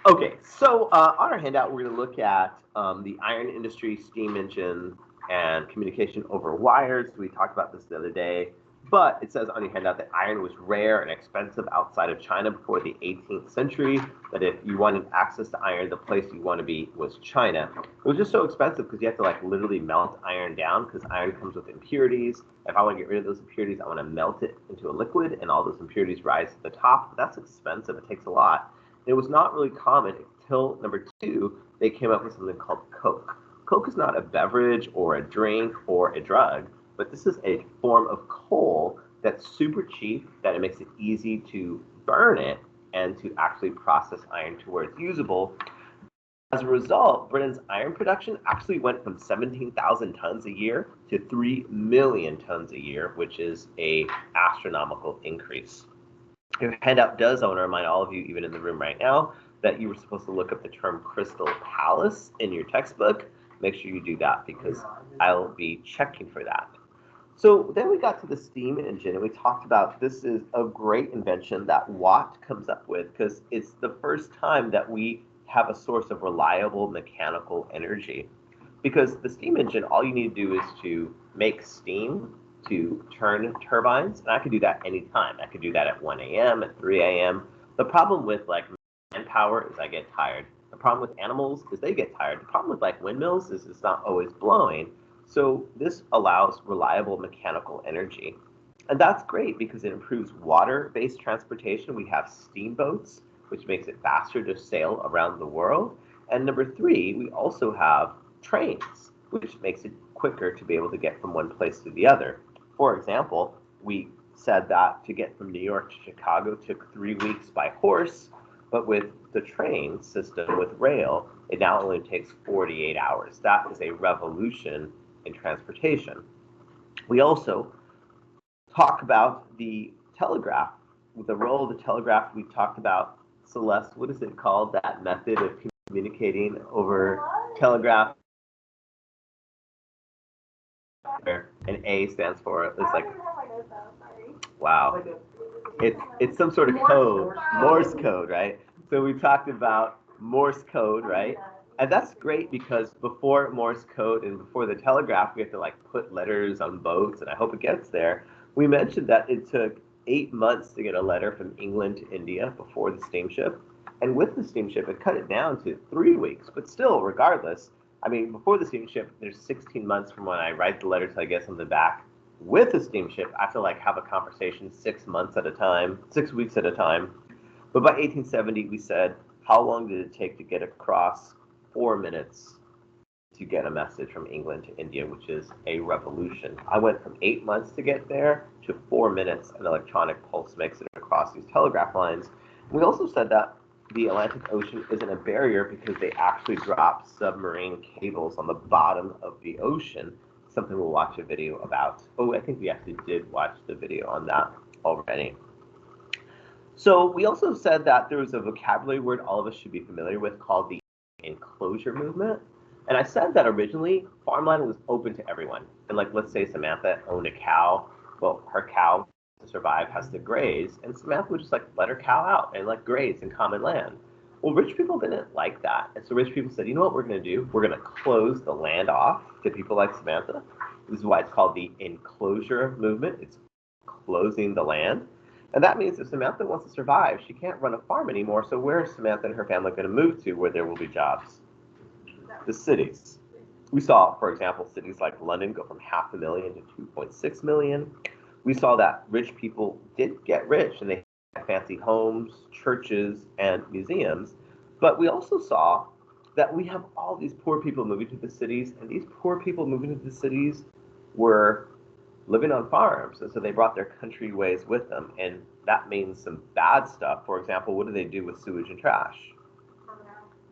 Okay, so on our handout, we're going to look at the iron industry, steam engine, and communication over wires. We talked about this the other day, but it says on your handout that iron was rare and expensive outside of China before the 18th century. That if you wanted access to iron, the place you want to be was China. It was just so expensive because you have to like literally melt iron down because iron comes with impurities. If I want to get rid of those impurities, I want to melt it into a liquid, and all those impurities rise to the top. But that's expensive. It takes a lot. It was not really common until number two, they came up with something called Coke. Coke is not a beverage or a drink or a drug, but this is a form of coal that's super cheap, that it makes it easy to burn it and to actually process iron to where it's usable. As a result, Britain's iron production actually went from 17,000 tons a year to 3 million tons a year, which is a astronomical increase. Your handout does, I want to remind all of you, even in the room right now, that you were supposed to look up the term Crystal Palace in your textbook. Make sure you do that because I'll be checking for that. So then we got to the steam engine, and we talked about this is a great invention that Watt comes up with because it's the first time that we have a source of reliable mechanical energy. Because the steam engine, all you need to do is to make steam to turn turbines, and I could do that anytime. I could do that at 1 a.m., at 3 a.m. The problem with like manpower is I get tired. The problem with animals is they get tired. The problem with like windmills is it's not always blowing. So this allows reliable mechanical energy. And that's great because it improves water-based transportation. We have steamboats, which makes it faster to sail around the world. And number three, we also have trains, which makes it quicker to be able to get from one place to the other. For example, we said that to get from New York to Chicago took 3 weeks by horse, but with the train system, with rail, it now only takes 48 hours. That is a revolution in transportation. We also talk about the telegraph. With the role of the telegraph, we talked about, Celeste, what is it called, that method of communicating over telegraph? And A stands for, it's like, wow. It's some sort of code, Morse code, right? So we talked about Morse code, right? And that's great because before Morse code and before the telegraph, we have to like put letters on boats, and I hope it gets there. We mentioned that it took 8 months to get a letter from England to India before the steamship. And with the steamship, it cut it down to 3 weeks. But still, regardless, I mean, before the steamship, there's 16 months from when I write the letter till I get on the back. With the steamship, I have to like have a conversation 6 months at a time, 6 weeks at a time. But by 1870, we said, how long did it take to get across? 4 minutes to get a message from England to India, which is a revolution. I went from 8 months to get there to 4 minutes. An electronic pulse makes it across these telegraph lines. We also said that the Atlantic Ocean isn't a barrier because they actually drop submarine cables on the bottom of the ocean, something we'll watch a video about. Oh, I think we actually did watch the video on that already. So we also said that there was a vocabulary word all of us should be familiar with called the Enclosure Movement. And I said that originally farmland was open to everyone. And like, let's say Samantha owned a cow. Well, her cow to survive has to graze, and Samantha would just like let her cow out and like graze in common land. Well, rich people didn't like that. And so rich people said, you know what we're going to do? We're going to close the land off to people like Samantha. This is why it's called the Enclosure Movement. It's closing the land. And that means if Samantha wants to survive, she can't run a farm anymore. So where is Samantha and her family going to move to where there will be jobs? The cities. We saw, for example, cities like London go from 500,000 to 2.6 million. We saw that rich people did get rich and they had fancy homes, churches, and museums. But we also saw that we have all these poor people moving to the cities, and these poor people moving to the cities were living on farms, and so they brought their country ways with them, and that means some bad stuff. For example, what do they do with sewage and trash?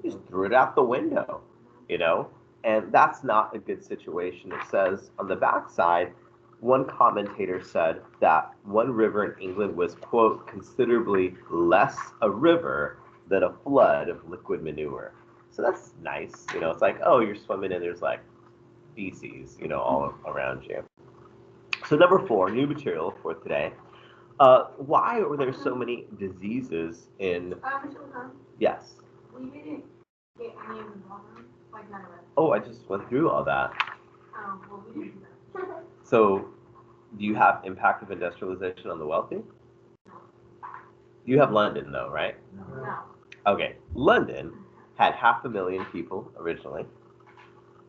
They just threw it out the window, you know? And that's not a good situation. It says on the backside, one commentator said that one river in England was, quote, considerably less a river than a flood of liquid manure. So that's nice. You know, it's like, oh, you're swimming and there's like feces, you know, all around you. So number four, new material for today. Why are there so many diseases in? Yes. We didn't get any of the bombers, like none of us. Oh, I just went through all that. Well, we didn't do that. So, do you have impact of industrialization on the wealthy? You have London, though, right? No. Okay, London had 500,000 people originally,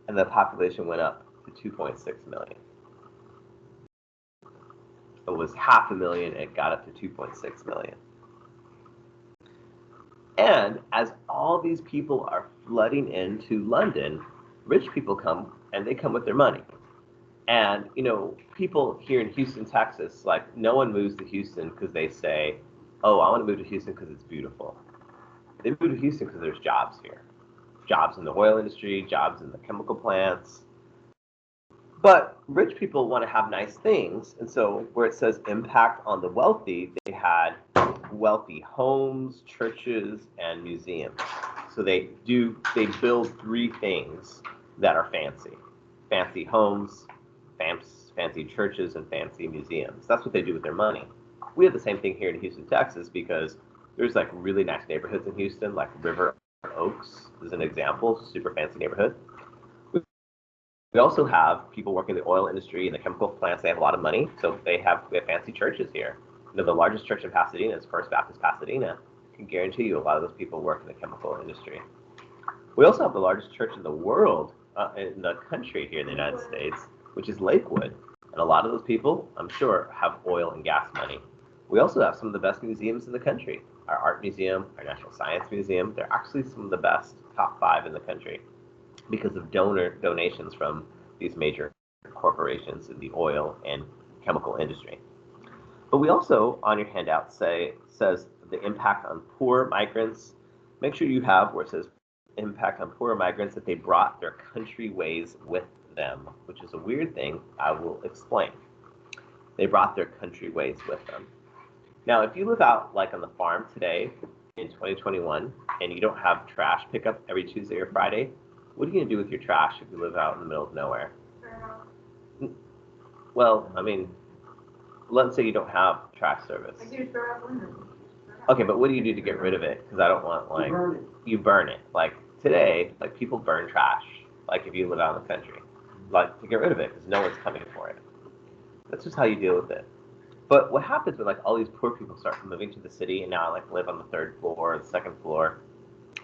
and the population went up to 2.6 million. It was 500,000, it got up to 2.6 million. And as all these people are flooding into London, rich people come, and they come with their money. And, you know, people here in Houston, Texas, like, no one moves to Houston because they say, oh, I want to move to Houston because it's beautiful. They move to Houston because there's jobs here. Jobs in the oil industry, jobs in the chemical plants. But rich people want to have nice things. And so where it says impact on the wealthy, they had wealthy homes, churches, and museums. So they build three things that are fancy. Fancy homes, fancy churches, and fancy museums. That's what they do with their money. We have the same thing here in Houston, Texas, because there's like really nice neighborhoods in Houston, like River Oaks is an example, super fancy neighborhood. We also have people working in the oil industry and the chemical plants. They have a lot of money, so we have fancy churches here. You know, the largest church in Pasadena is First Baptist Pasadena. I can guarantee you a lot of those people work in the chemical industry. We also have the largest church in the world, in the country here in the United States, which is Lakewood. And a lot of those people, I'm sure, have oil and gas money. We also have some of the best museums in the country. Our art museum, our National Science Museum, they're actually some of the best, top 5 in the country, because of donations from these major corporations in the oil and chemical industry. But we also, on your handout, says the impact on poor migrants. Make sure you have where it says impact on poor migrants, that they brought their country ways with them, which is a weird thing. I will explain. They brought their country ways with them. Now, if you live out like on the farm today in 2021 and you don't have trash pickup every Tuesday or Friday, what are you going to do with your trash if you live out in the middle of nowhere? Well, I mean, let's say you don't have trash service. Okay, but what do you do to get rid of it? Because I don't want, like, you burn it. Like, today, like, people burn trash, like, if you live out in the country, like, to get rid of it, because no one's coming for it. That's just how you deal with it. But what happens when, like, all these poor people start moving to the city, and now I, like, live on the 3rd floor or the 2nd floor.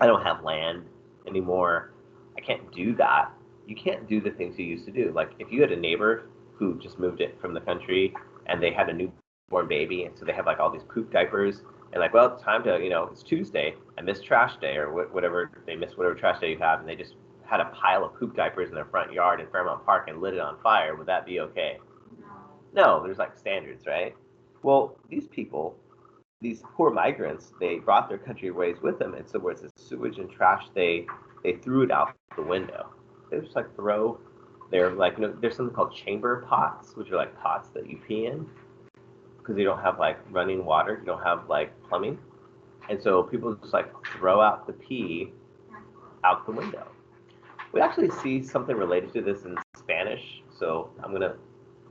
I don't have land anymore. I can't do that. You can't do the things you used to do. Like, if you had a neighbor who just moved it from the country, and they had a newborn baby, and so they have, like, all these poop diapers, and, like, well, it's time to, you know, it's Tuesday, I missed trash day, or whatever, they missed whatever trash day you have, and they just had a pile of poop diapers in their front yard in Fairmount Park and lit it on fire, would that be okay? No, there's, like, standards, right? Well, these people, these poor migrants, they brought their country ways with them, and so where it's sewage and trash, they threw it out the window. They just, like, throw their, like, you know, there's something called chamber pots, which are, like, pots that you pee in, because you don't have, like, running water, you don't have, like, plumbing, and so people just, like, throw out the pee out the window. We actually see something related to this in Spanish, so I'm going to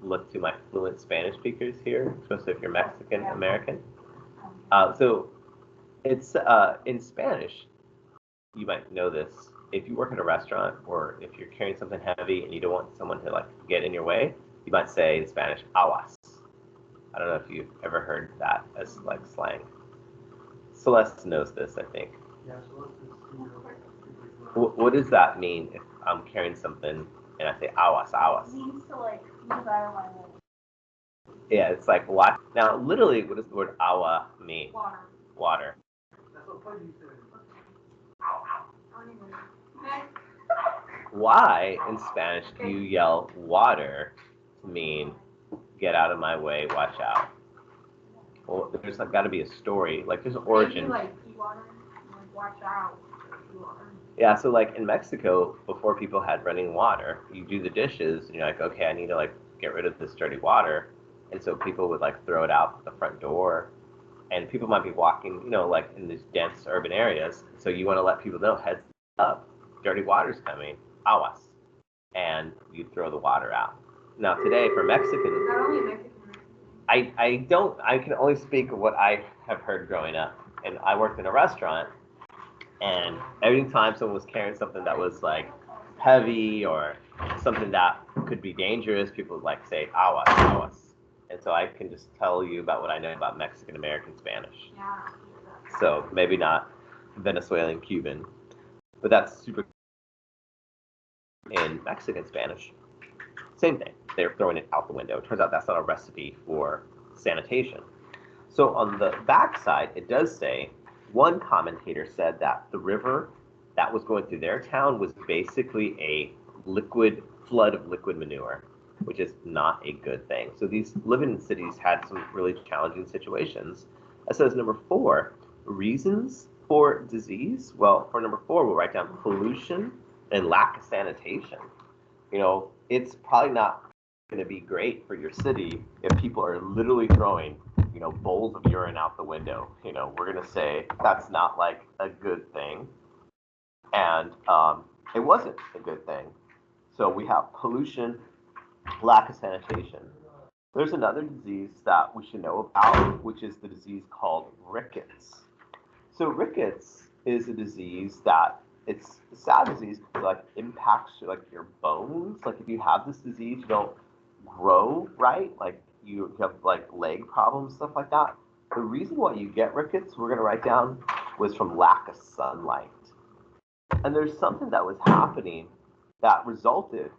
look to my fluent Spanish speakers here, especially if you're Mexican American. So it's in Spanish, you might know this, if you work in a restaurant or if you're carrying something heavy and you don't want someone to, like, get in your way, you might say in Spanish, aguas. I don't know if you've ever heard that as, like, slang. Celeste knows this, I think. Yeah, Celeste is. What does that mean if I'm carrying something and I say aguas, aguas? It means to, like, move out of my way. Yeah, it's like what? Now, literally, what does the word agua mean? Water. Water. That's what Pudgy said. Why, in Spanish, do you yell water to mean get out of my way, watch out? Well, there's, like, got to be a story. Like, there's an origin. Like, water, like, watch out. Yeah, so, like, in Mexico, before people had running water, you do the dishes, and you're like, okay, I need to, like, get rid of this dirty water. And so people would, like, throw it out the front door. And people might be walking, you know, like, in these dense urban areas. So you want to let people know, heads up, dirty water's coming, aguas. And you throw the water out. Now, today, for Mexicans, Not only Mexican. I can only speak of what I have heard growing up. And I worked in a restaurant, And every time someone was carrying something that was like heavy or something that could be dangerous, people would like say aguas, aguas. And so I can just tell you about what I know about Mexican American Spanish. Yeah. So maybe not Venezuelan Cuban, but that's super. In Mexican Spanish, same thing. They're throwing it out the window. It turns out that's not a recipe for sanitation. So on the backside, it does say, one commentator said that the river that was going through their town was basically a liquid flood of liquid manure, which is not a good thing. So these living in cities had some really challenging situations. It says number 4, reasons for disease. Well, for number 4, we'll write down pollution and lack of sanitation. It's probably not going to be great for your city if people are literally throwing, bowls of urine out the window. We're going to say that's not like a good thing. And it wasn't a good thing. So we have pollution, lack of sanitation. There's another disease that we should know about, which is the disease called rickets. So rickets is a disease that it's a sad disease because like impacts your bones. Like if you have this disease, you don't grow right. Like you have like leg problems, stuff like that. The reason why you get rickets, we're gonna write down, was from lack of sunlight. And there's something that was happening that resulted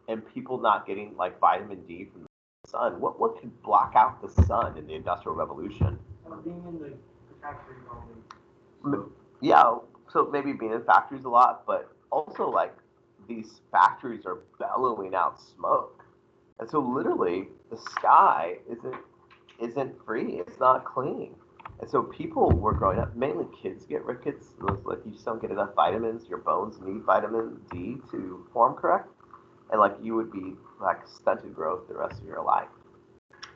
in people not getting like vitamin D from the sun. What could block out the sun in the Industrial Revolution? Being in the factory always. Yeah, so maybe being in factories a lot, but also like these factories are bellowing out smoke. And so literally the sky isn't free, it's not clean. And so people were growing up, mainly kids get rickets. It was like you just don't get enough vitamins, your bones need vitamin D to form correct. And like you would be like stunted growth the rest of your life.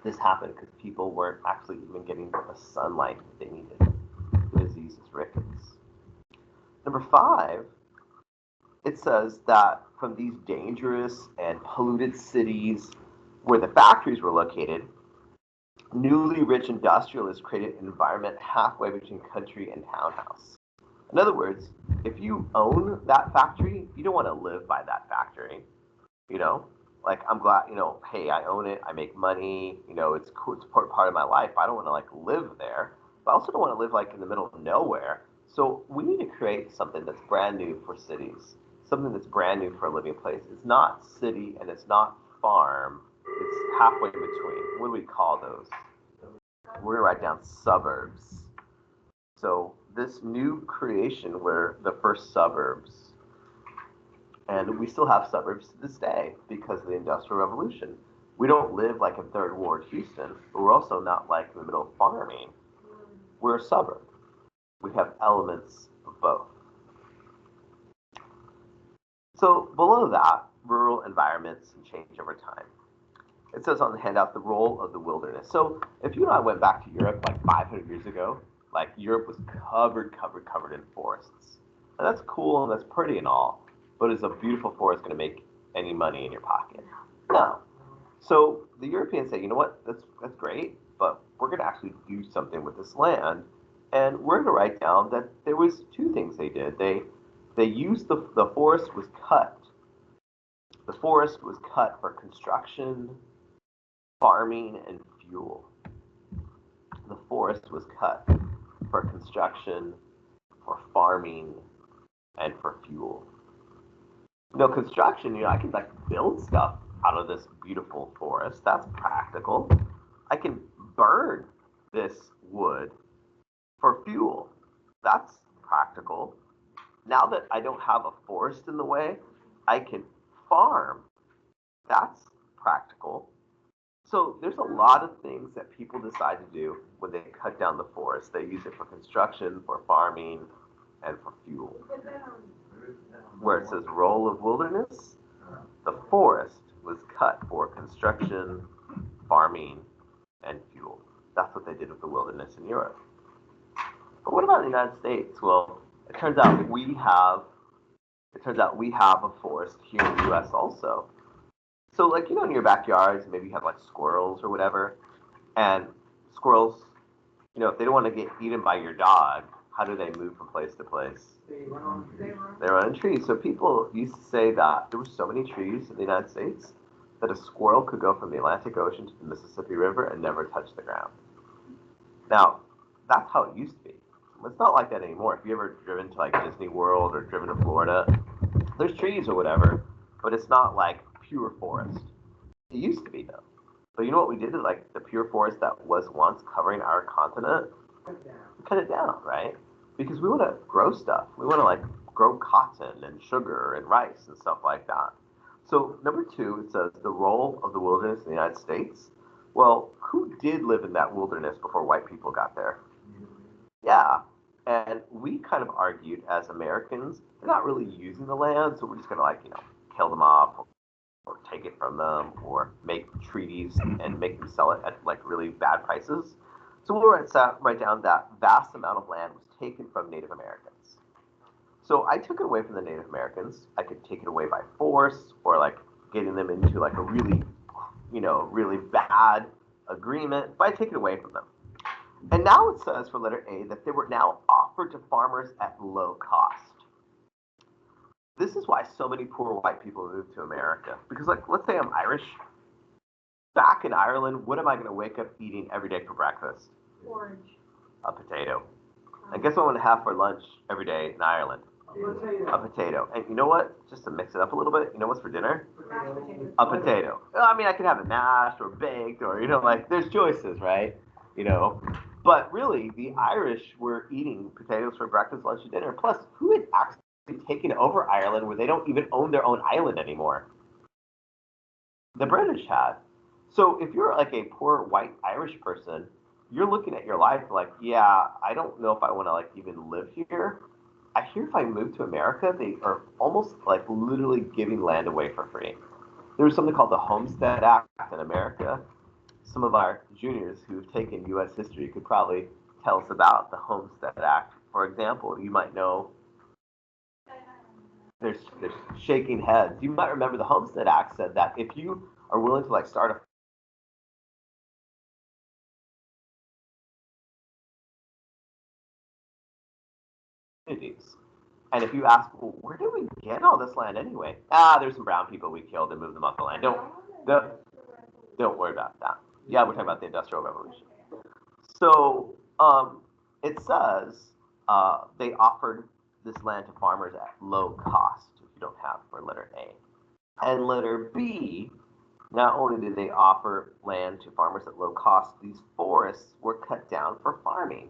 This happened because people weren't actually even getting the sunlight they needed. The disease is rickets. Number 5, it says that from these dangerous and polluted cities where the factories were located, newly rich industrialists created an environment halfway between country and townhouse. In other words, if you own that factory, you don't want to live by that factory. Like I'm glad, hey, I own it, I make money, it's cool, it's part of my life. I don't want to like live there, but I also don't want to live like in the middle of nowhere. So we need to create something that's brand new for cities, something that's brand new for a living place. It's not city and it's not farm. It's halfway in between. What do we call those? We're gonna write down suburbs. So this new creation were the first suburbs. And we still have suburbs to this day because of the Industrial Revolution. We don't live like in Third Ward Houston, but we're also not like in the middle of farming. We're a suburb. We have elements of both. So below that, rural environments and change over time. It says on the handout the role of the wilderness. So if you and I went back to Europe like 500 years ago, like Europe was covered in forests. And that's cool and that's pretty and all, but is a beautiful forest going to make any money in your pocket? No. So the Europeans say, you know what, that's great, but we're going to actually do something with this land. And we're going to write down that there was 2 things they did. They used the forest was cut. The forest was cut for construction, farming, and fuel. The forest was cut for construction, for farming, and for fuel. Construction, I can like build stuff out of this beautiful forest. That's practical. I can burn this wood for fuel. That's practical. Now that I don't have a forest in the way, I can farm. That's practical. So there's a lot of things that people decide to do when they cut down the forest. They use it for construction, for farming, and for fuel. Where it says role of wilderness, the forest was cut for construction, farming, and fuel. That's what they did with the wilderness in Europe. But what about the United States? Well, it turns out we have a forest here in the U.S. also. So like, in your backyards, maybe you have like squirrels or whatever, and squirrels, if they don't want to get eaten by your dog, how do they move from place to place? They run on trees. They run in trees. So people used to say that there were so many trees in the United States that a squirrel could go from the Atlantic Ocean to the Mississippi River and never touch the ground. Now, that's how it used to be. It's not like that anymore. If you ever driven to like Disney World or driven to Florida, there's trees or whatever, but it's not like pure forest. It used to be though. But you know what we did to like the pure forest that was once covering our continent? We cut it down, right? Because we want to grow stuff. We want to like grow cotton and sugar and rice and stuff like that. So number 2, it says the role of the wilderness in the United States. Well, who did live in that wilderness before white people got there? Yeah. And we kind of argued as Americans, they're not really using the land, so we're just going to like, kill them off or take it from them or make treaties and make them sell it at like really bad prices. So we'll write down that vast amount of land was taken from Native Americans. So I took it away from the Native Americans. I could take it away by force or like getting them into like a really, really bad agreement, but I take it away from them. And now it says for letter A that they were now offered to farmers at low cost. This is why so many poor white people moved to America. Because like, let's say I'm Irish. Back in Ireland, what am I going to wake up eating every day for breakfast? Orange. A potato. And guess what I'm going to have for lunch every day in Ireland? A potato. And you know what? Just to mix it up a little bit, you know what's for dinner? A potato. I mean, I can have it mashed or baked or, like there's choices, right? But really, the Irish were eating potatoes for breakfast, lunch, and dinner. Plus, who had actually taken over Ireland where they don't even own their own island anymore? The British had. So if you're like a poor white Irish person, you're looking at your life like, yeah, I don't know if I want to like even live here. I hear if I move to America, they are almost like literally giving land away for free. There was something called the Homestead Act in America. Some of our juniors who've taken U.S. history could probably tell us about the Homestead Act. For example, you might know, there's shaking heads. You might remember the Homestead Act said that if you are willing to like start a communities. And if you ask, well, where did we get all this land anyway? There's some brown people we killed and moved them off the land. Don't worry about that. Yeah, we're talking about the Industrial Revolution. So it says they offered this land to farmers at low cost, if you don't have for letter A. And letter B, not only did they offer land to farmers at low cost, these forests were cut down for farming.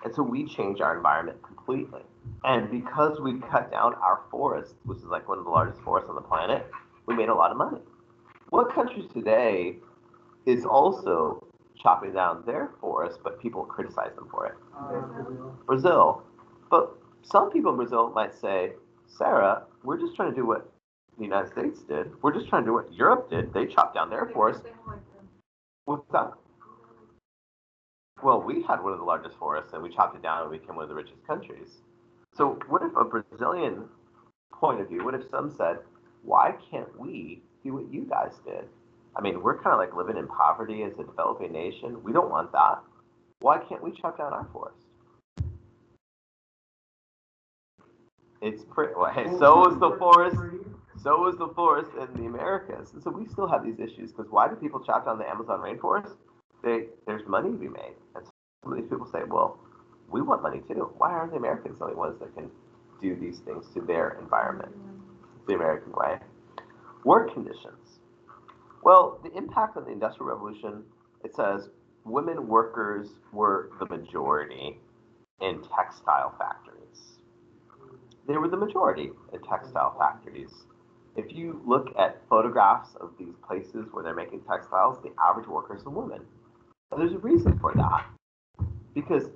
And so we changed our environment completely. And because we cut down our forests, which is like one of the largest forests on the planet, we made a lot of money. What country today is also chopping down their forests, but people criticize them for it? Brazil. But some people in Brazil might say, Sarah, we're just trying to do what the United States did. We're just trying to do what Europe did. They chopped down their forests. What's that? Well, we had one of the largest forests, and we chopped it down and we became one of the richest countries. So what if a Brazilian point of view, what if some said, why can't we do what you guys did? I mean, we're kind of like living in poverty as a developing nation. We don't want that. Why can't we chop down our forest? It's pretty, well, hey, so is the forest. So is the forest in the Americas. And so we still have these issues because why do people chop down the Amazon rainforest? There's money to be made. And some of these people say, well, we want money too. Why aren't the Americans the only ones that can do these things to their environment? It's the American way. Work conditions. Well, the impact of the Industrial Revolution, it says women workers were the majority in textile factories. They were the majority in textile factories. If you look at photographs of these places where they're making textiles, the average worker is a woman. And there's a reason for that. Because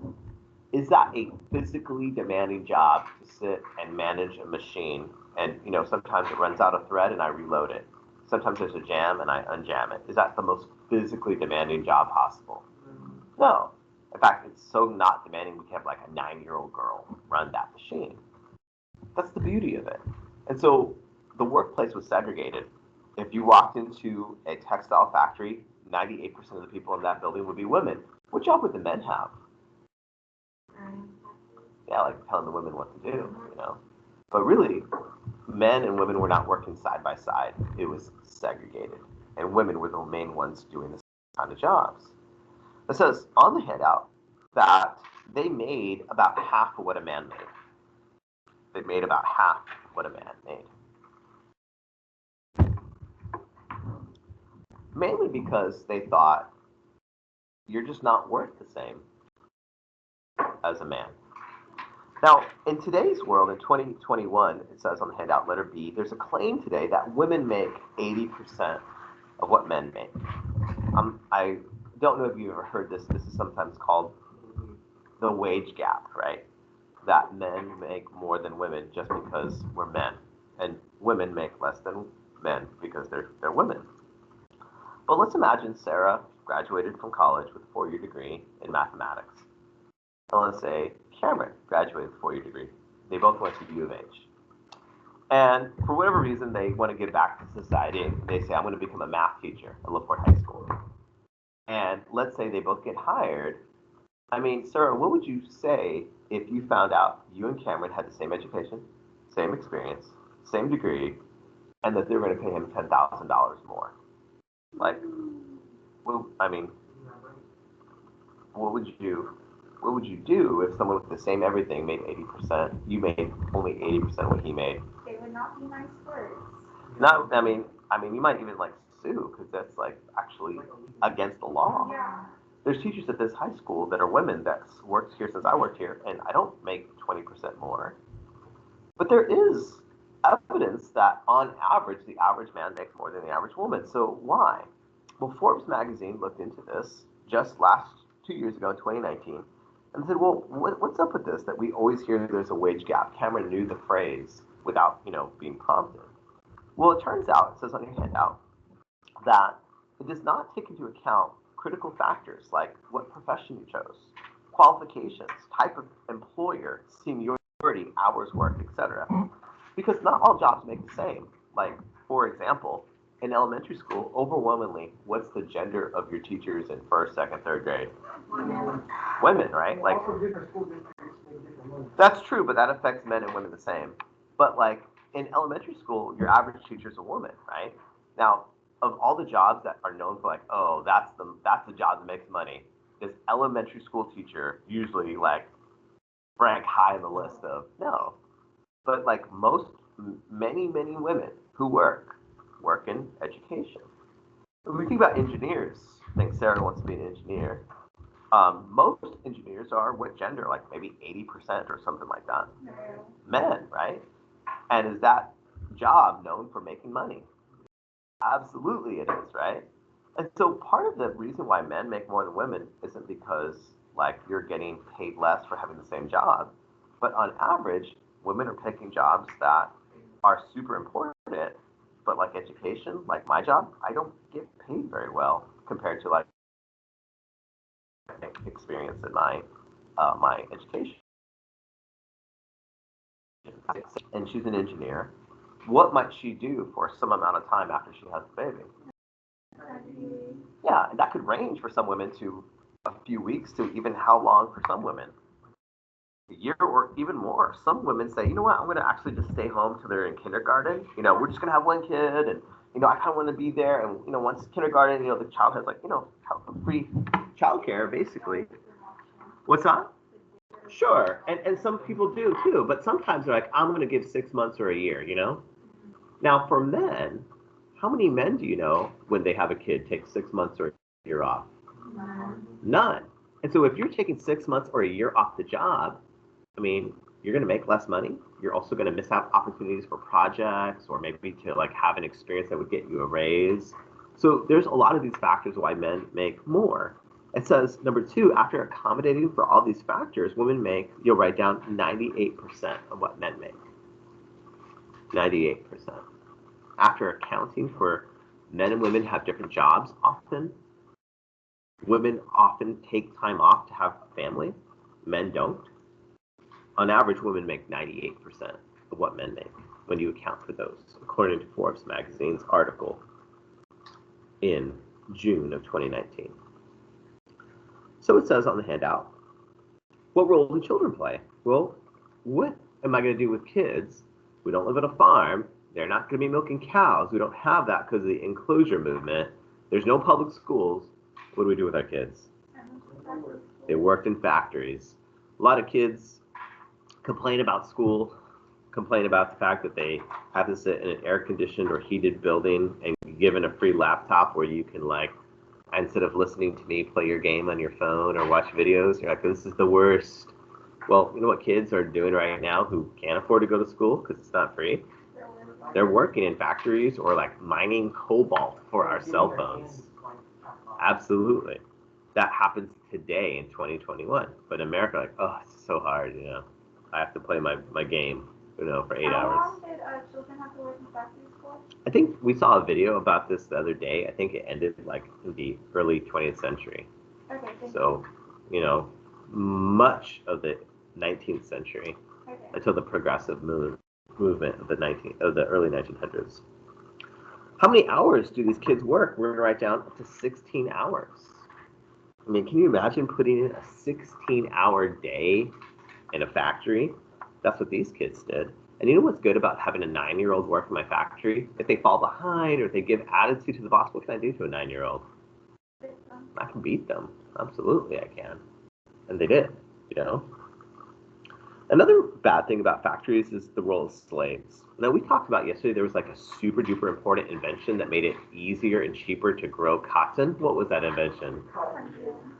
is that a physically demanding job to sit and manage a machine? And, sometimes it runs out of thread and I reload it. Sometimes there's a jam and I unjam it. Is that the most physically demanding job possible? No. In fact, it's so not demanding we can have like a 9-year-old girl run that machine. That's the beauty of it. And so the workplace was segregated. If you walked into a textile factory, 98% of the people in that building would be women. What job would the men have? Yeah, like telling the women what to do, you know. But really, men and women were not working side by side. It was segregated. And women were the main ones doing this kind of jobs. It says on the handout that they made about half of what a man made. They made about half of what a man made. Mainly because they thought you're just not worth the same as a man. Now, in today's world, in 2021, it says on the handout, letter B, there's a claim today that women make 80% of what men make. I don't know if you've ever heard this. This is sometimes called the wage gap, right? That men make more than women just because we're men, and women make less than men because they're women. But let's imagine Sarah graduated from college with a 4-year degree in mathematics. And let's say Cameron graduated with a 4-year degree. They both went to U of H. And for whatever reason, they want to give back to society. They say, I'm going to become a math teacher at LaPorte High School. And let's say they both get hired. I mean, Sarah, what would you say if you found out you and Cameron had the same education, same experience, same degree, and that they were going to pay him $10,000 more? Like, well, I mean, what would you do if someone with the same everything made 80%? You made only 80% what he made. They would not be nice words. Not, I mean, you might even like sue because that's like actually against the law. Yeah. There's teachers at this high school that are women that's worked here since I worked here, and I don't make 20% more. But there is evidence that on average, the average man makes more than the average woman. So why? Well, Forbes magazine looked into this just 2 years ago in 2019 and said, well, what's up with this that we always hear there's a wage gap? Cameron knew the phrase without, being prompted. Well, it turns out, it says on your handout, that it does not take into account critical factors like what profession you chose, qualifications, type of employer, seniority, hours worked, etc. Because not all jobs make the same. Like, for example, in elementary school, overwhelmingly, what's the gender of your teachers in first, second, third grade? Women, right? Like, that's true, but that affects men and women the same. But like in elementary school, your average teacher is a woman, right? Now, of all the jobs that are known for like, oh, that's the job that makes money, is elementary school teacher usually like rank high in the list of no. But like many women who work in education. When we think about engineers, I think Sarah wants to be an engineer. Most engineers are what gender? Like maybe 80% or something like that. No. Men, right? And is that job known for making money? Absolutely it is, right? And so part of the reason why men make more than women isn't because like you're getting paid less for having the same job, but on average, women are picking jobs that are super important, but like education, like my job, I don't get paid very well compared to like experience in my education. And she's an engineer. What might she do for some amount of time after she has the baby? Yeah, and that could range for some women to a few weeks to even how long for some women. A year or even more. Some women say, you know what, I'm going to actually just stay home till they're in kindergarten. We're just going to have one kid, and I kind of want to be there. And once kindergarten, the child has like free childcare basically. What's that? Sure, and some people do too, but sometimes they're like, I'm going to give 6 months or a year. Now for men, how many men do you know when they have a kid take 6 months or a year off? None. And so if you're taking 6 months or a year off the job, you're going to make less money. You're also going to miss out opportunities for projects or maybe to like have an experience that would get you a raise. So there's a lot of these factors why men make more. It says, number 2, after accommodating for all these factors, women make, you'll write down 98% of what men make. 98%. After accounting for men and women have different jobs often, women often take time off to have a family, men don't. On average, women make 98% of what men make when you account for those, according to Forbes magazine's article in June of 2019. So it says on the handout, what role do children play? Well, what am I going to do with kids? We don't live at a farm. They're not going to be milking cows. We don't have that because of the Enclosure Movement. There's no public schools. What do we do with our kids? They worked in factories. A lot of kids complain about school, complain about the fact that they have to sit in an air-conditioned or heated building and be given a free laptop where you can, like, instead of listening to me, play your game on your phone or watch videos. You're like, this is the worst. Well, you know what kids are doing right now who can't afford to go to school because it's not free? They're working in factories or like mining cobalt for our cell phones. Absolutely. That happens today in 2021. But in America, like, oh, it's so hard, you know. I have to play my game, you know, for 8 hours. How long did children have to work in factory school? I think we saw a video about this the other day. I think it ended like in the early 20th century. Okay, thank So, you know, much of the 19th century until the progressive movement of the early 1900s. How many hours do these kids work? We're going to write down up to 16 hours. I mean, can you imagine putting in a 16-hour day in a factory? That's what these kids did. And you know what's good about having a 9-year-old work in my factory? If they fall behind or if they give attitude to the boss, what can I do to a 9-year-old? I can beat them. Absolutely, I can. And they did, you know. Another bad thing about factories is the role of slaves. Now, we talked about yesterday there was like a super duper important invention that made it easier and cheaper to grow cotton. What was that invention?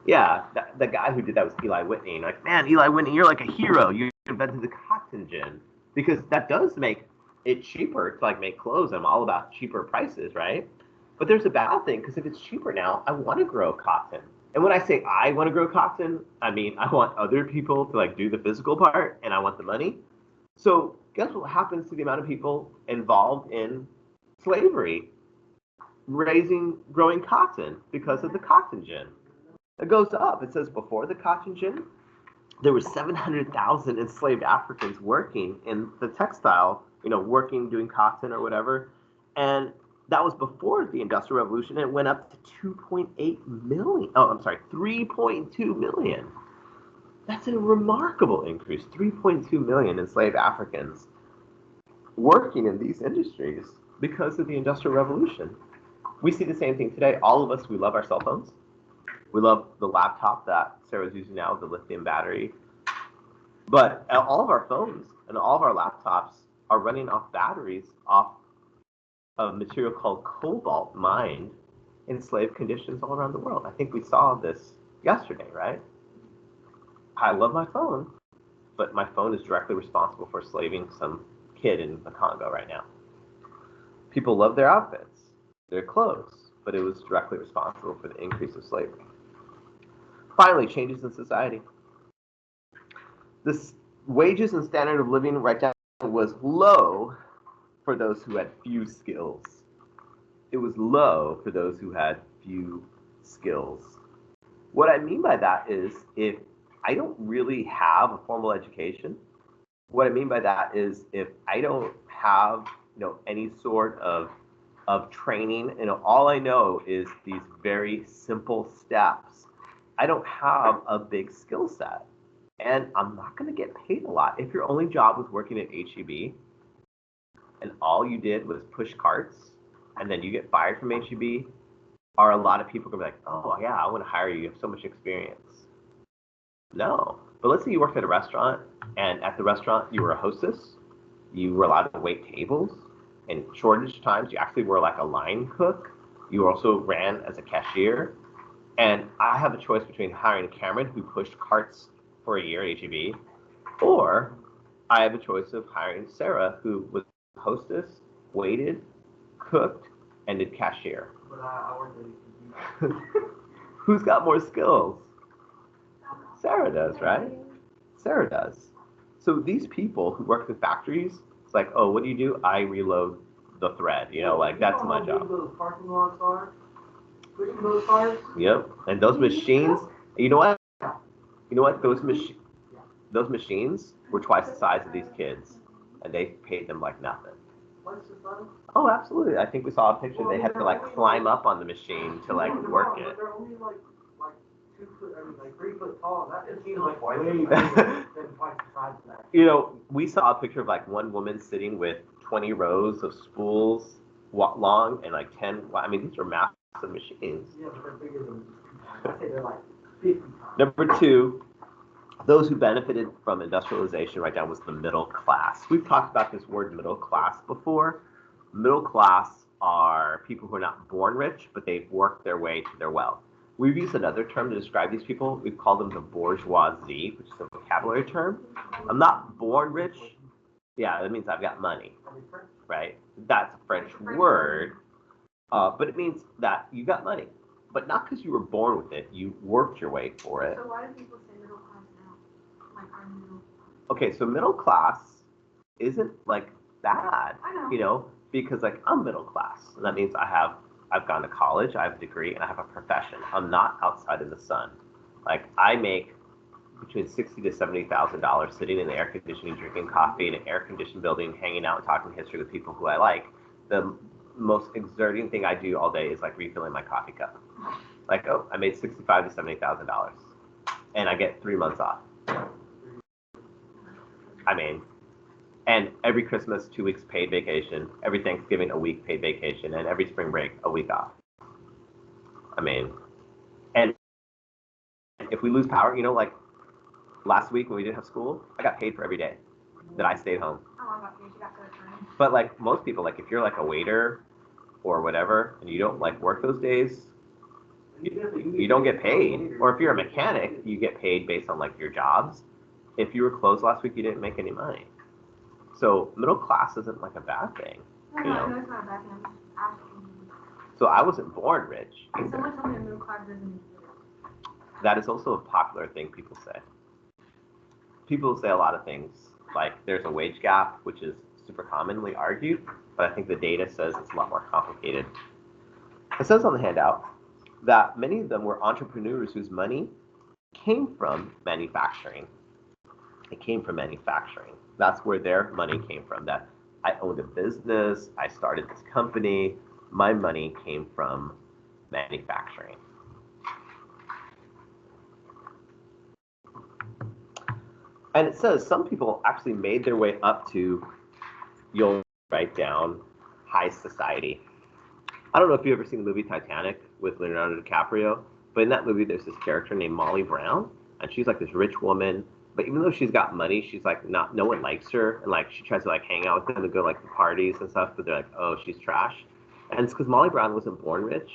Yeah, the guy who did that was Eli Whitney. And like, man, Eli Whitney, you're like a hero. You invented the cotton gin. Because that does make it cheaper to like make clothes. I'm all about cheaper prices, right? But there's a bad thing, because if it's cheaper now, I want to grow cotton. And when I say I want to grow cotton, I mean I want other people to like do the physical part, and I want the money. So guess what happens to the amount of people involved in slavery, growing cotton because of the cotton gin? It goes up. It says before the cotton gin, there were 700,000 enslaved Africans working in the textile, you know, working, doing cotton or whatever. And that was before the Industrial Revolution. It went up to 2.8 million. Oh, I'm sorry, 3.2 million. That's a remarkable increase. 3.2 million enslaved Africans working in these industries because of the Industrial Revolution. We see the same thing today. All of us, we love our cell phones. We love the laptop that Sarah's using now, the lithium battery. But all of our phones and all of our laptops are running off batteries off of material called cobalt mined in slave conditions all around the world. I think we saw this yesterday, right? I love my phone, but my phone is directly responsible for slaving some kid in the Congo right now. People love their outfits, their clothes, but it was directly responsible for the increase of slavery. Finally, changes in society. The wages and standard of living right now was low for those who had few skills. It was low for those who had few skills. What I mean by that is if I don't really have a formal education, what I mean by that is if I don't have, you know, any sort of training, you know, all I know is these very simple steps. I don't have a big skill set, and I'm not going to get paid a lot. If your only job was working at HEB, and all you did was push carts, and then you get fired from HEB, are a lot of people going to be like, oh yeah, I want to hire you, you have so much experience. No. But let's say you worked at a restaurant, and at the restaurant you were a hostess, you were allowed to wait tables, and shortage times you actually were like a line cook, you also ran as a cashier, and I have a choice between hiring Cameron, who pushed carts for a year at HEB, or I have a choice of hiring Sarah, who was hostess, waited, cooked, and did cashier. But I worked at HEB. Who's got more skills? Sarah does, right? Sarah does. So these people who work in factories, it's like, oh, what do? I reload the thread, you know, like that's my job. Those parking lots are pushing those cars. Yep, and those machines, you know what? You know what? Those machines were twice the size of these kids, and they paid them like nothing. Oh, absolutely. I think we saw a picture. They had to like climb up on the machine to like work it. They're only like 2 like 3 foot tall. That just seems like way bigger than twice the size of that. You know, we saw a picture of like one woman sitting with 20 rows of spools long and like 10. I mean, these are massive machines. Yeah, but they're bigger than. I'd say they're like 50 times. Number two, those who benefited from industrialization right now was the middle class. We've talked about this word middle class before. Middle class are people who are not born rich, but they've worked their way to their wealth. We've used another term to describe these people. We've called them the bourgeoisie, which is a vocabulary term. I'm not born rich. Yeah, that means I've got money, right? That's a French word, but it means that you got money, but not because you were born with it. You worked your way for it. So why do people say middle class now? Like our middle. Okay, so middle class isn't like bad, I know. you know, because like I'm middle class, and that means I've gone to college, I have a degree, and I have a profession. I'm not outside in the sun. Like I make between $60,000 to $70,000 sitting in the air conditioning, drinking coffee in an air conditioned building, hanging out and talking history with people who I like. The most exerting thing I do all day is like refilling my coffee cup. Like, oh, I made $65,000 to $70,000, and I get 3 months off. I mean, and every Christmas, 2 weeks paid vacation, every Thanksgiving, a week paid vacation, and every spring break, a week off. I mean, and if we lose power, you know, like last week when we didn't have school, I got paid for every day that I stayed home. How long about you got to return? But like most people, like if you're like a waiter or whatever, and you don't like work those days, you don't get paid. Or if you're a mechanic, you get paid based on like your jobs. If you were closed last week, you didn't make any money. So middle class isn't like a bad thing. No, You know? no, it's not a bad thing. I'm just asking. So I wasn't born rich either. Someone told me the middle class doesn't exist. That is also a popular thing people say. People say a lot of things, like there's a wage gap, which is super commonly argued, but I think the data says it's a lot more complicated. It says on the handout that many of them were entrepreneurs whose money came from manufacturing. It came from manufacturing. That's where their money came from, that I owned a business, I started this company, my money came from manufacturing. And it says some people actually made their way up to, you'll write down, high society. I don't know if you've ever seen the movie Titanic with Leonardo DiCaprio, but in that movie there's this character named Molly Brown, and she's like this rich woman, but even though she's got money, she's like no one likes her, and like she tries to like hang out with them and go like to parties and stuff, but they're like, oh, she's trash. And it's because Molly Brown wasn't born rich,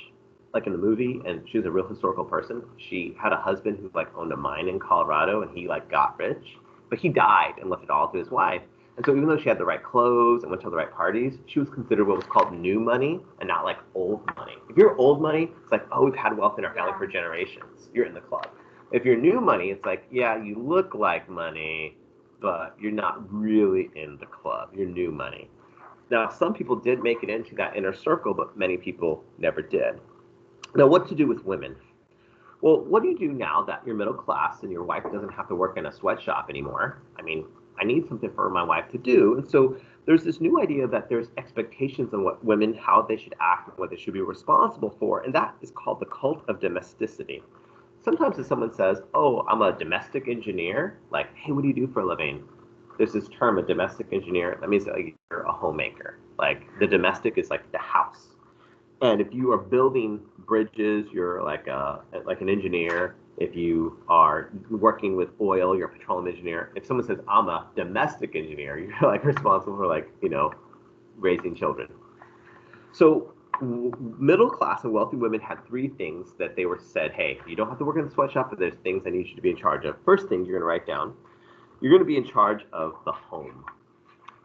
like in the movie, and she was a real historical person. She had a husband who like owned a mine in Colorado, and he like got rich, but he died and left it all to his wife. And so even though she had the right clothes and went to the right parties, she was considered what was called new money and not like old money. If you're old money, it's like, oh, we've had wealth in our family for generations. You're in the club. If you're new money, it's like, yeah, you look like money, but you're not really in the club. You're new money. Now, some people did make it into that inner circle, but many people never did. Now, what to do with women? Well, what do you do now that you're middle class and your wife doesn't have to work in a sweatshop anymore? I mean, I need something for my wife to do. And so there's this new idea that there's expectations on what women, how they should act, and what they should be responsible for. And that is called the cult of domesticity. Sometimes if someone says, oh, I'm a domestic engineer, like, hey, what do you do for a living? There's this term, a domestic engineer. That means that like, you're a homemaker. Like the domestic is like the house. And if you are building bridges, you're like an engineer. If you are working with oil, you're a petroleum engineer. If someone says, I'm a domestic engineer, you're like responsible for like, you know, raising children. So middle class and wealthy women had 3 things that they were said, hey, you don't have to work in the sweatshop, but there's things I need you to be in charge of. First thing you're going to write down, you're going to be in charge of the home.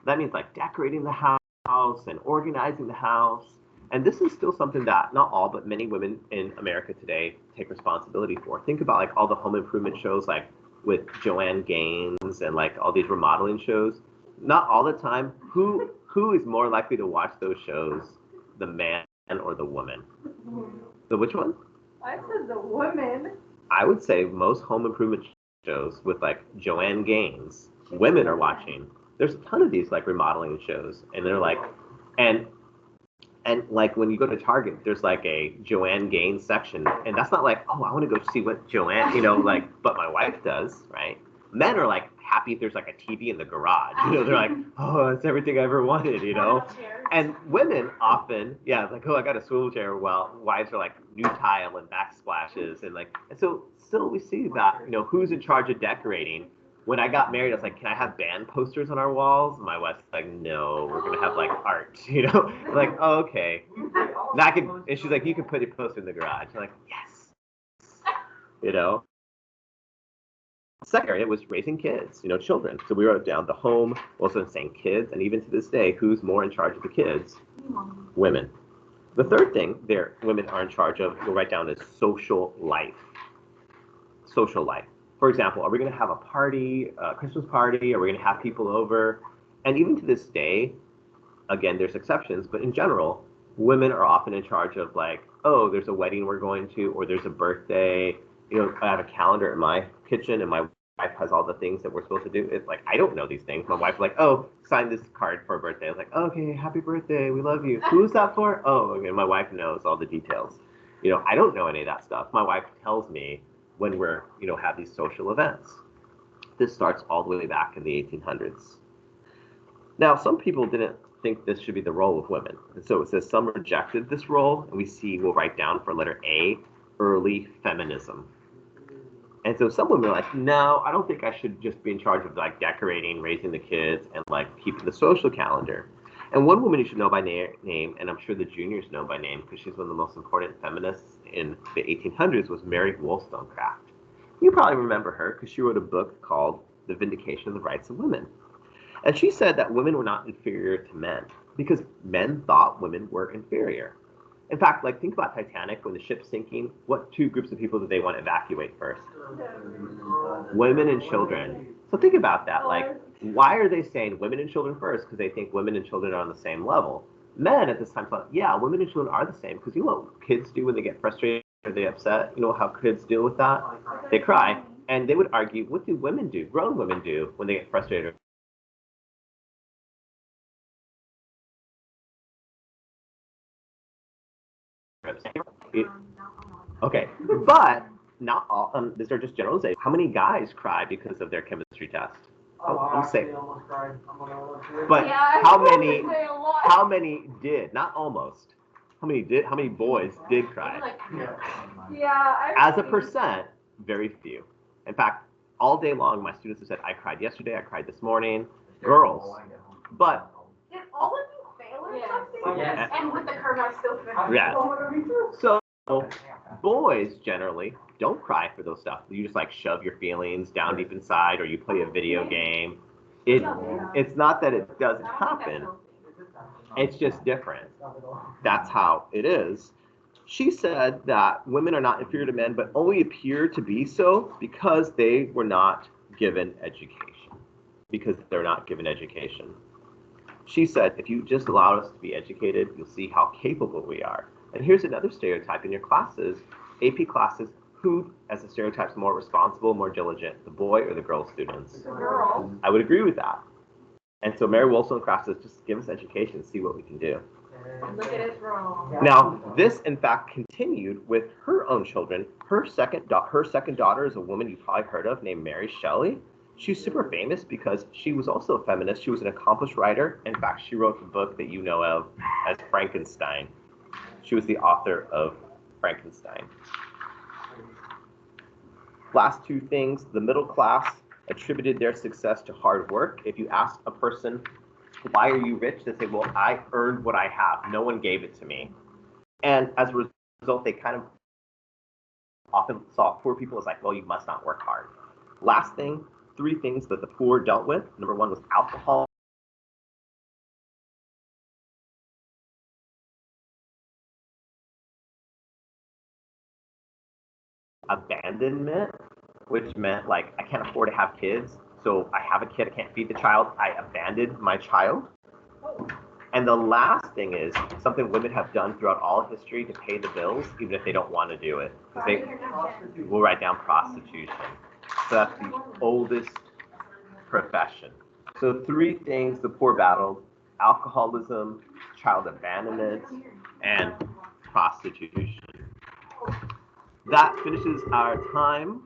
That means like decorating the house and organizing the house. And this is still something that not all, but many women in America today take responsibility for. Think about like all the home improvement shows, like with Joanne Gaines and like all these remodeling shows. Not all the time. Who is more likely to watch those shows, the man or the woman? The which one? I said the woman. I would say most home improvement shows with like Joanne Gaines, women are watching. There's a ton of these like remodeling shows, and they're like, and And like when you go to Target, there's like a Joanne Gaines section, and that's not like, oh, I want to go see what Joanne, like, but my wife does, right? Men are like happy if there's like a TV in the garage, they're like, oh, that's everything I ever wanted, And women often, yeah, it's like, oh, I got a swivel chair. Well, wives are like new tile and backsplashes, and so still we see that, who's in charge of decorating. When I got married, I was like, can I have band posters on our walls? And my wife's like, no, we're gonna have like art, I'm like, oh, okay. And she's like, you can put a poster in the garage. I'm like, yes. Second area was raising kids, children. So we wrote down the home, also saying kids, and even to this day, who's more in charge of the kids? Women. The third thing women are in charge of, you'll write down, is social life. Social life. For example, are we going to have a party, a Christmas party? Are we going to have people over? And even to this day, again, there's exceptions, but in general, women are often in charge of like, oh, there's a wedding we're going to, or there's a birthday. I have a calendar in my kitchen, and my wife has all the things that we're supposed to do. It's like, I don't know these things. My wife's like, oh, sign this card for a birthday. I was like, okay, happy birthday, we love you. Who's that for? Oh, okay, my wife knows all the details. I don't know any of that stuff. My wife tells me when we're, have these social events. This starts all the way back in the 1800s. Now, some people didn't think this should be the role of women. And so it says some rejected this role, and we'll write down for letter A, early feminism. And so some women are like, no, I don't think I should just be in charge of like decorating, raising the kids, and like keeping the social calendar. And one woman you should know by name, and I'm sure the juniors know by name because she's one of the most important feminists in the 1800s, was Mary Wollstonecraft. You probably remember her because she wrote a book called The Vindication of the Rights of Women. And she said that women were not inferior to men because men thought women were inferior. In fact, like think about Titanic, when the ship's sinking, what two groups of people did they want to evacuate first? Women and children. So think about that. Like, why are they saying women and children first? Because they think women and children are on the same level. Men at this time thought, yeah, women and children are the same. Because you know what kids do when they get frustrated or they upset? You know how kids deal with that? They cry. And they would argue, what do women do, grown women do, when they get frustrated? Okay, but not all. These are just generalizations. How many guys cry because of their chemistry test? I'm saying. But Yeah, how many? How many did? Not almost. How many did? How many boys did cry? Yeah. As a percent, very few. In fact, all day long, my students have said, "I cried yesterday. I cried this morning." Girls, but. Did all of you fail or something? Yes. And with the curve, I still failed. Yeah. So boys generally don't cry for those stuff. You just like shove your feelings down deep inside, or you play a video game. It's not that it doesn't happen. It's just different. That's how it is. She said that women are not inferior to men, but only appear to be so because they were not given education. Because they're not given education. She said, if you just allow us to be educated, you'll see how capable we are. And here's another stereotype in your classes, AP classes, who, as a stereotype, is more responsible, more diligent, the boy or the girl students? The girl. I would agree with that. And so Mary Wollstonecraft says, just give us education, see what we can do. Look at his role. Now, this, in fact, continued with her own children. Her second daughter is a woman you've probably heard of named Mary Shelley. She's super famous because she was also a feminist. She was an accomplished writer. In fact, she wrote the book that you know of as Frankenstein. She was the author of Frankenstein. Last two things, the middle class attributed their success to hard work. If you ask a person, why are you rich? They say, well, I earned what I have. No one gave it to me. And as a result, they kind of often saw poor people as like, well, you must not work hard. Last thing, three things that the poor dealt with. Number one was alcohol. Abandonment, which meant like, I can't afford to have kids. So I have a kid, I can't feed the child. I abandoned my child. And the last thing is something women have done throughout all history to pay the bills, even if they don't want to do it. Because they will write down prostitution. So that's the oldest profession. So three things the poor battled: alcoholism, child abandonment, and prostitution. That finishes our time